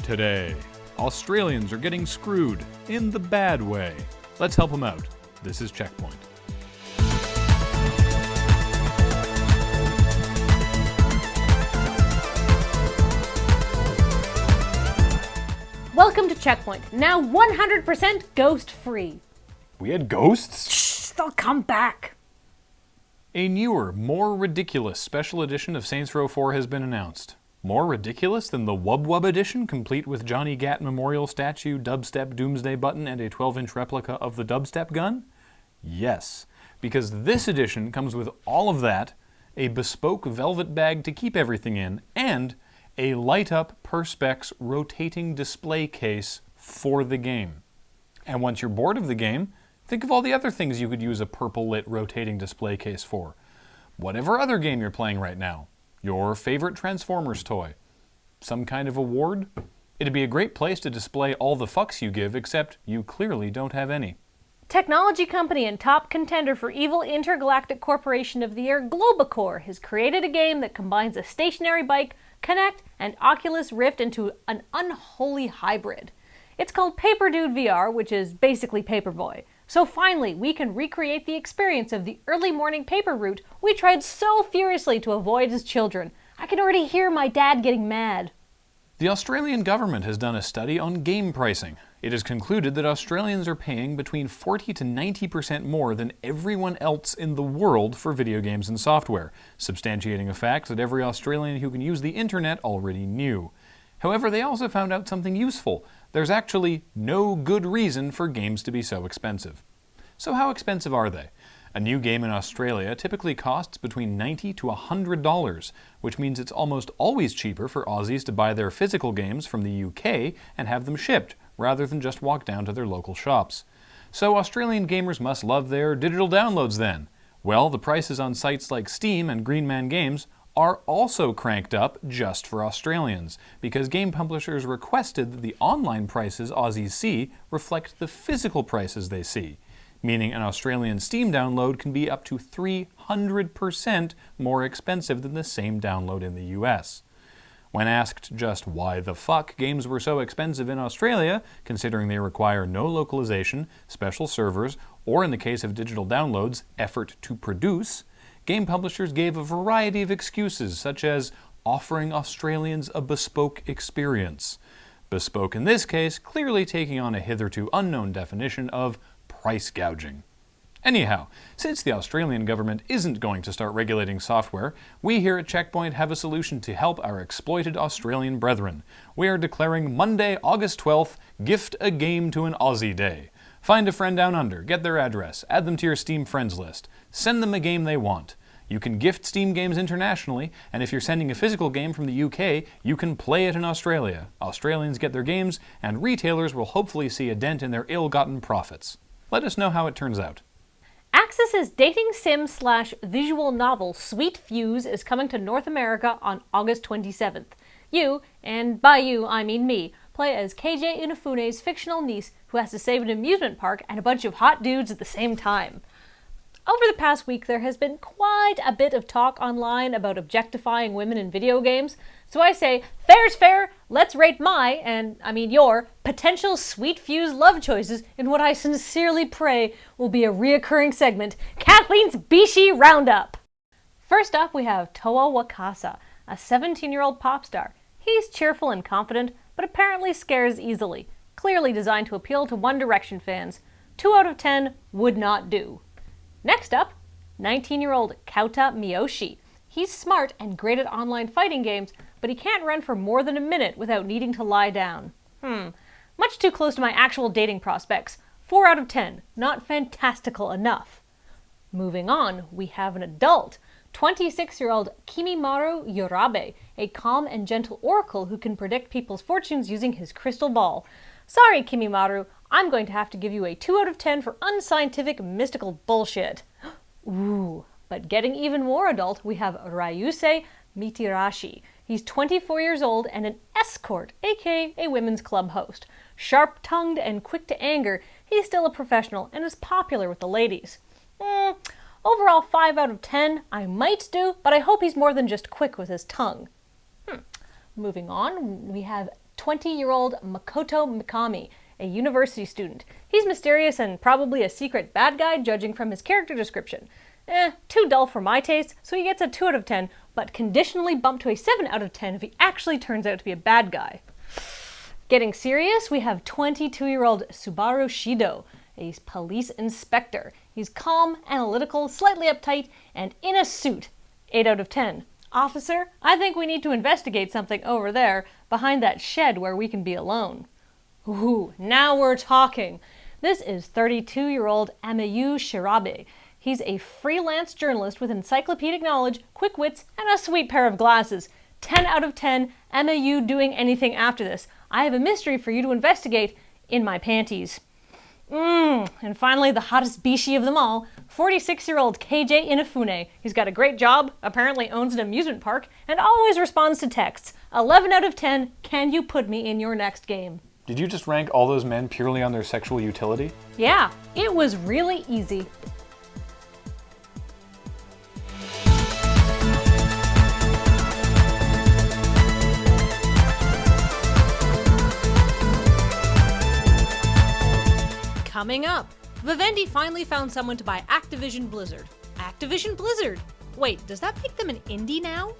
Today, Australians are getting screwed in the bad way. Let's help them out. This is CheckPoint. Welcome to CheckPoint, now 100% ghost-free. We had ghosts? Shh, they'll come back. A newer, more ridiculous special edition of Saints Row 4 has been announced. More ridiculous than the Wub Wub edition, complete with Johnny Gat memorial statue, dubstep doomsday button, and a 12-inch replica of the dubstep gun? Yes, because this edition comes with all of that, a bespoke velvet bag to keep everything in, and a light-up Perspex rotating display case for the game. And once you're bored of the game, think of all the other things you could use a purple-lit rotating display case for. Whatever other game you're playing right now. Your favorite Transformers toy. Some kind of award? It'd be a great place to display all the fucks you give, except you clearly don't have any. Technology company and top contender for Evil Intergalactic Corporation of the Year, Globacore, has created a game that combines a stationary bike, Kinect, and Oculus Rift into an unholy hybrid. It's called Paper Dude VR, which is basically Paperboy. So finally, we can recreate the experience of the early morning paper route we tried so furiously to avoid as children. I can already hear my dad getting mad. The Australian government has done a study on game pricing. It has concluded that Australians are paying between 40 to 90% more than everyone else in the world for video games and software, substantiating a fact that every Australian who can use the internet already knew. However, they also found out something useful. There's actually no good reason for games to be so expensive. So how expensive are they? A new game in Australia typically costs between $90 to $100, which means it's almost always cheaper for Aussies to buy their physical games from the UK and have them shipped, rather than just walk down to their local shops. So Australian gamers must love their digital downloads then. Well, the prices on sites like Steam and Green Man Games are also cranked up just for Australians, because game publishers requested that the online prices Aussies see reflect the physical prices they see, meaning an Australian Steam download can be up to 300% more expensive than the same download in the US. When asked just why the fuck games were so expensive in Australia, considering they require no localization, special servers, or in the case of digital downloads, effort to produce, game publishers gave a variety of excuses, such as offering Australians a bespoke experience. Bespoke in this case clearly taking on a hitherto unknown definition of price gouging. Anyhow, since the Australian government isn't going to start regulating software, we here at CheckPoint have a solution to help our exploited Australian brethren. We are declaring Monday, August 12th, Gift a Game to an Aussie Day. Find a friend down under, get their address, add them to your Steam friends list, send them a game they want. You can gift Steam games internationally, and if you're sending a physical game from the UK, you can play it in Australia. Australians get their games, and retailers will hopefully see a dent in their ill-gotten profits. Let us know how it turns out. Axis's dating sim/visual novel Sweet Fuse is coming to North America on August 27th. You, and by you I mean me, play as KJ Inafune's fictional niece who has to save an amusement park and a bunch of hot dudes at the same time. Over the past week, there has been quite a bit of talk online about objectifying women in video games, so I say, fair's fair, let's rate my, and I mean your, potential Sweet Fuse love choices in what I sincerely pray will be a reoccurring segment, Kathleen's Bishi Roundup! First up, we have Toa Wakasa, a 17-year-old pop star. He's cheerful and confident, but apparently scares easily, clearly designed to appeal to One Direction fans. 2 out of 10 would not do. Next up, 19-year-old Kauta Miyoshi. He's smart and great at online fighting games, but he can't run for more than a minute without needing to lie down. Much too close to my actual dating prospects. 4 out of 10, not fantastical enough. Moving on, we have an adult, 26-year-old Kimimaro Uribe, a calm and gentle oracle who can predict people's fortunes using his crystal ball. Sorry, Kimimaro, I'm going to have to give you a 2 out of 10 for unscientific, mystical bullshit. Ooh, but getting even more adult, we have Ryusei Mitirashi. He's 24 years old and an escort, aka a women's club host. Sharp-tongued and quick to anger, he's still a professional and is popular with the ladies. Overall 5 out of 10, I might do, but I hope he's more than just quick with his tongue. Moving on, we have 20-year-old Makoto Mikami, a university student. He's mysterious and probably a secret bad guy, judging from his character description. Too dull for my taste, so he gets a 2 out of 10, but conditionally bumped to a 7 out of 10 if he actually turns out to be a bad guy. Getting serious, we have 22-year-old Subaru Shido, a police inspector. He's calm, analytical, slightly uptight, and in a suit. 8 out of 10. Officer, I think we need to investigate something over there, behind that shed where we can be alone. Ooh, now we're talking. This is 32-year-old Makoto Uribe. He's a freelance journalist with encyclopedic knowledge, quick wits, and a sweet pair of glasses. 10 out of 10, Makoto doing anything after this. I have a mystery for you to investigate in my panties. And finally, the hottest bishi of them all, 46-year-old KJ Inafune. He's got a great job, apparently owns an amusement park, and always responds to texts. 11 out of 10, can you put me in your next game? Did you just rank all those men purely on their sexual utility? Yeah, it was really easy. Coming up, Vivendi finally found someone to buy Activision Blizzard. Activision Blizzard? Wait, does that make them an indie now?